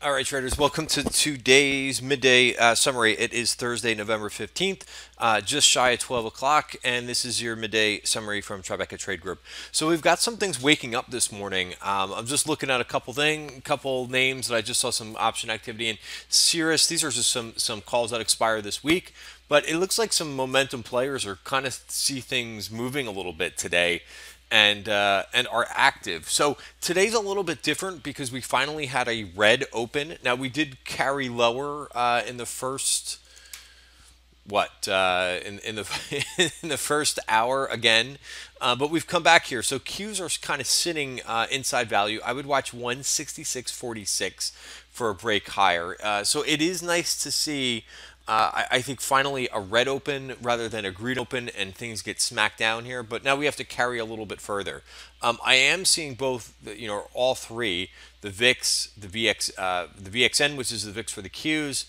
All right, traders, welcome to today's midday summary. It is Thursday, November 15th, just shy of 12 o'clock, and this is your midday summary from Tribeca Trade Group. So we've got some things waking up this morning. I'm just looking at a couple names that I just saw some option activity in. Cirrus, these are just some calls that expire this week, but it looks like some momentum players are kind of see things moving a little bit today and are active. So today's a little bit different because we finally had a red open. Now we did carry lower in the first in the in the first hour again, but we've come back here. So Qs are kind of sitting inside value. I would watch 166.46 for a break higher. So it is nice to see. I think finally a red open rather than a green open, and things get smacked down here. But now we have to carry a little bit further. I am seeing both, all three, the VIX, the the VXN, which is the VIX for the Qs.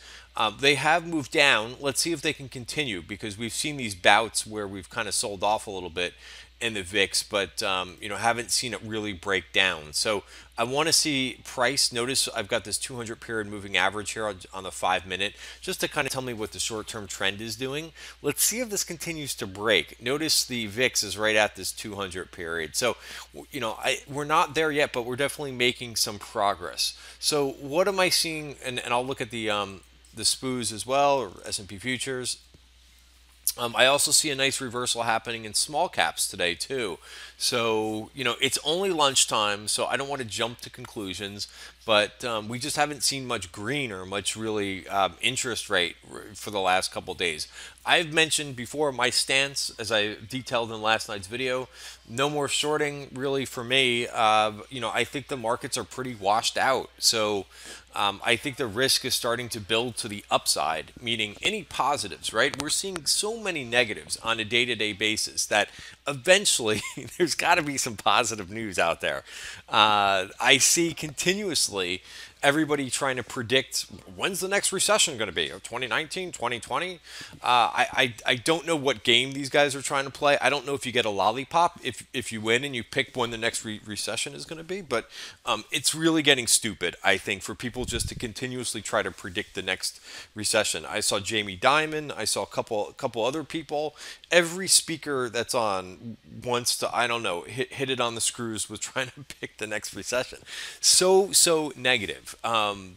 They have moved down. Let's see if they can continue because we've seen these bouts where we've kind of sold off a little bit in the VIX, but haven't seen it really break down. So I want to see price. Notice I've got this 200 period moving average here on the 5 minute, just to kind of tell me what the short-term trend is doing. Let's see if this continues to break. Notice the VIX is right at this 200 period. So we're not there yet, but we're definitely making some progress. So what am I seeing? And I'll look at the SPOOs as well, or S&P futures. I also see a nice reversal happening in small caps today too. So, it's only lunchtime, so I don't want to jump to conclusions, but we just haven't seen much green or much really interest rate for the last couple days. I've mentioned before my stance, as I detailed in last night's video, no more shorting really for me. I think the markets are pretty washed out. So I think the risk is starting to build to the upside, meaning any positives, right? We're seeing so many negatives on a day-to-day basis that eventually there's got to be some positive news out there. I see continuously everybody trying to predict when's the next recession going to be, 2019, 2020. I don't know what game these guys are trying to play. I don't know if you get a lollipop if you win and you pick when the next recession is going to be, but it's really getting stupid, I think, for people just to continuously try to predict the next recession. I saw Jamie Dimon, I saw a couple other people. Every speaker that's on wants to, I don't know, hit it on the screws with trying to pick the next recession. So negative. I'm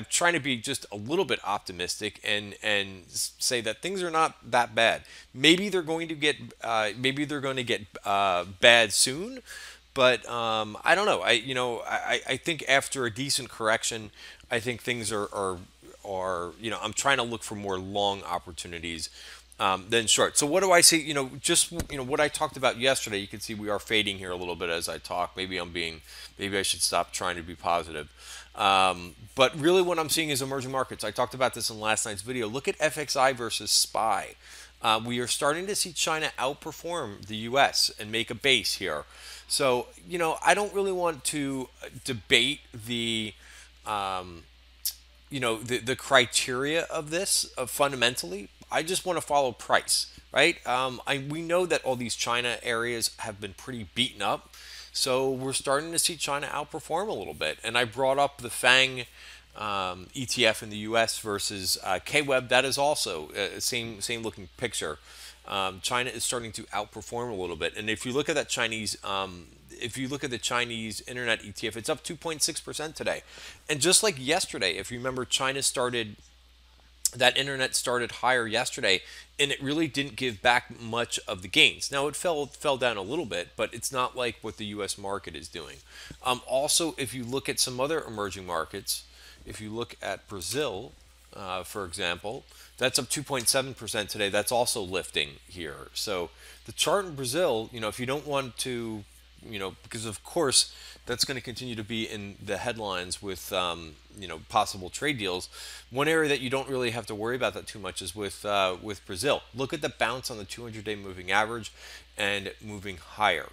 trying to be just a little bit optimistic and say that things are not that bad. Maybe they're going to get bad soon, but I don't know. I think after a decent correction, I think things are I'm trying to look for more long opportunities than short. So what do I see? What I talked about yesterday. You can see we are fading here a little bit as I talk. Maybe I should stop trying to be positive. But really, what I'm seeing is emerging markets. I talked about this in last night's video. Look at FXI versus SPY. We are starting to see China outperform the U.S. and make a base here. So, I don't really want to debate the criteria of this fundamentally. I just want to follow price, right? We know that all these China areas have been pretty beaten up, so we're starting to see China outperform a little bit. And I brought up the FANG ETF in the U.S. versus KWEB. That is also same looking picture. China is starting to outperform a little bit, and if you look at that Chinese if you look at the Chinese internet ETF, it's up 2.6% today. And just like yesterday, if you remember, that internet started higher yesterday, and it really didn't give back much of the gains. Now it fell down a little bit, but it's not like what the U.S. market is doing. Also, if you look at some other emerging markets, if you look at Brazil, for example, that's up 2.7% today. That's also lifting here. So the chart in Brazil, if you don't want to, because of course that's going to continue to be in the headlines with, possible trade deals. One area that you don't really have to worry about that too much is with Brazil. Look at the bounce on the 200-day moving average and moving higher.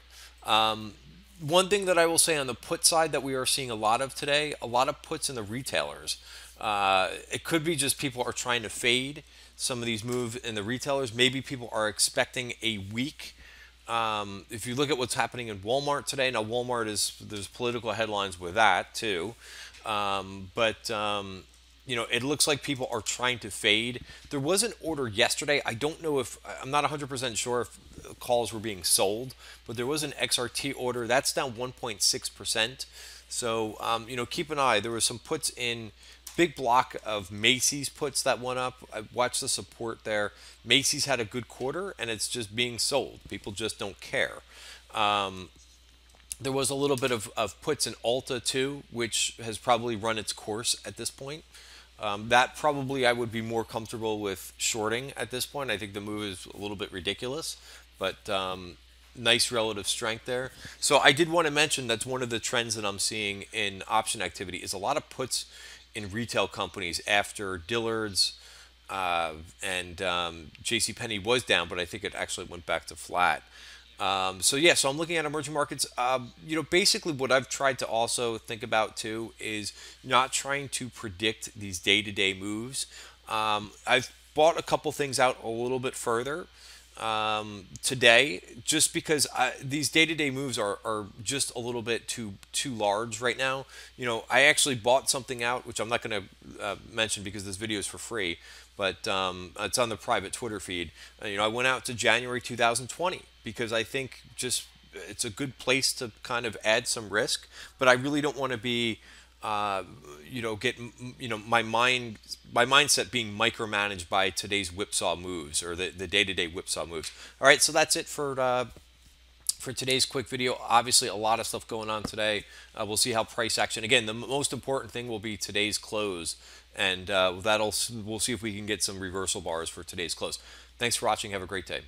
One thing that I will say on the put side that we are seeing a lot of today, a lot of puts in the retailers. It could be just people are trying to fade some of these moves in the retailers. Maybe people are expecting a week. If you look at what's happening in Walmart today, now Walmart there's political headlines with that too. But you know, it looks like people are trying to fade. There was an order yesterday. I don't know if I'm not 100% sure if calls were being sold, but there was an XRT order that's down 1.6%. So you know, keep an eye. There was some puts in big block of Macy's puts that went up. I watched the support there. Macy's had a good quarter, and it's just being sold. People just don't care. There was a little bit of puts in Alta too, which has probably run its course at this point. That probably I would be more comfortable with shorting at this point. I think the move is a little bit ridiculous, but nice relative strength there. So I did want to mention that's one of the trends that I'm seeing in option activity is a lot of puts in retail companies after Dillard's and J.C. Penney was down, but I think it actually went back to flat. So yeah, so I'm looking at emerging markets. You know, basically what I've tried to also think about too is not trying to predict these day-to-day moves. I've bought a couple things out a little bit further today, just because these day-to-day moves are just a little bit too large right now. You know, I actually bought something out, which I'm not going to mention because this video is for free, but it's on the private Twitter feed. You know, I went out to January 2020 because I think just it's a good place to kind of add some risk, but I really don't want to be you know, get you know my mindset being micromanaged by today's whipsaw moves or the day-to-day whipsaw moves. All right, so that's it for today's quick video. Obviously, a lot of stuff going on today. We'll see how price action. Again, the most important thing will be today's close, and we'll see if we can get some reversal bars for today's close. Thanks for watching. Have a great day.